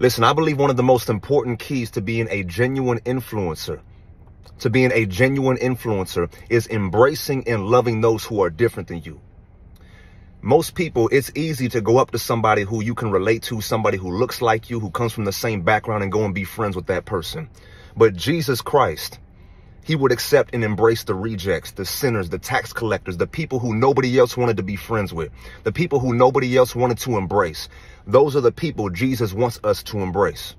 Listen, I believe one of the most important keys to being a genuine influencer, is embracing and loving those who are different than you. Most people, it's easy to go up to somebody who you can relate to, somebody who looks like you, who comes from the same background, and go and be friends with that person. But Jesus Christ, he would accept and embrace the rejects, the sinners, the tax collectors, the people who nobody else wanted to be friends with, the people who nobody else wanted to embrace. Those are the people Jesus wants us to embrace.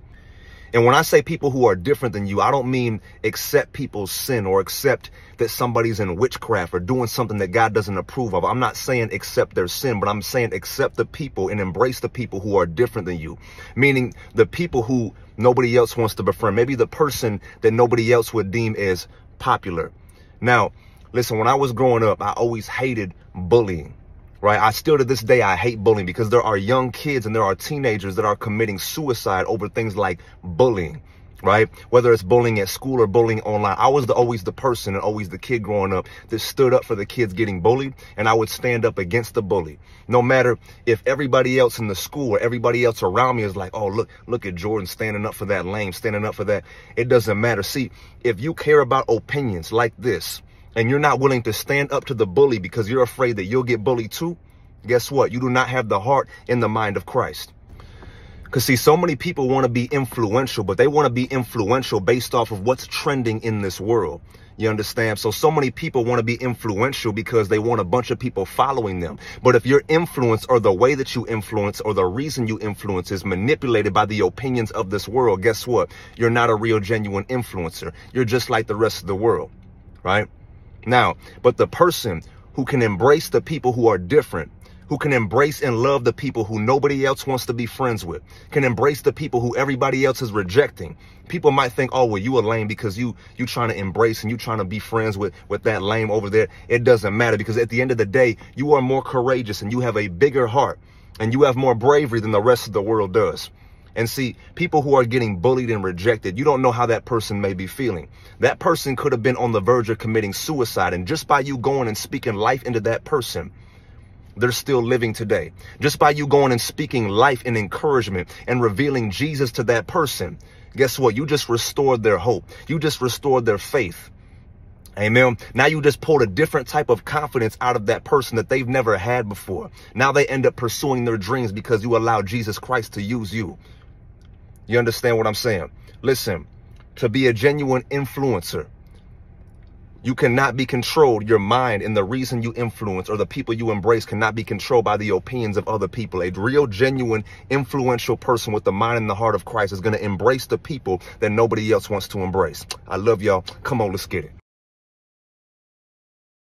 And when I say people who are different than you, I don't mean accept people's sin or accept that somebody's in witchcraft or doing something that God doesn't approve of. I'm not saying accept their sin, but I'm saying accept the people and embrace the people who are different than you, meaning the people who nobody else wants to befriend, maybe the person that nobody else would deem as popular. Now, listen, when I was growing up, I always hated bullying. Right? I still to this day, I hate bullying because there are young kids and there are teenagers that are committing suicide over things like bullying, right? Whether it's bullying at school or bullying online. I was always the person and always the kid growing up that stood up for the kids getting bullied, and I would stand up against the bully. No matter if everybody else in the school or everybody else around me is like, oh, look at Jordan standing up for that lame, standing up for that. It doesn't matter. See, if you care about opinions like this, and you're not willing to stand up to the bully because you're afraid that you'll get bullied too, guess what? You do not have the heart and the mind of Christ. Because see, so many people want to be influential, but they want to be influential based off of what's trending in this world. You understand? So many people want to be influential because they want a bunch of people following them. But if your influence or the way that you influence or the reason you influence is manipulated by the opinions of this world, guess what? You're not a real, genuine influencer. You're just like the rest of the world, right? Now, but the person who can embrace the people who are different, who can embrace and love the people who nobody else wants to be friends with, can embrace the people who everybody else is rejecting. People might think, oh, well, you a lame because you trying to embrace and you trying to be friends with that lame over there. It doesn't matter, because at the end of the day, you are more courageous and you have a bigger heart and you have more bravery than the rest of the world does. And see, people who are getting bullied and rejected, you don't know how that person may be feeling. That person could have been on the verge of committing suicide. And just by you going and speaking life into that person, they're still living today. Just by you going and speaking life and encouragement and revealing Jesus to that person, guess what? You just restored their hope. You just restored their faith. Amen. Now you just pulled a different type of confidence out of that person that they've never had before. Now they end up pursuing their dreams because you allow Jesus Christ to use you. You understand what I'm saying? Listen, to be a genuine influencer, you cannot be controlled. Your mind and the reason you influence or the people you embrace cannot be controlled by the opinions of other people. A real, genuine, influential person with the mind and the heart of Christ is going to embrace the people that nobody else wants to embrace. I love y'all. Come on, let's get it.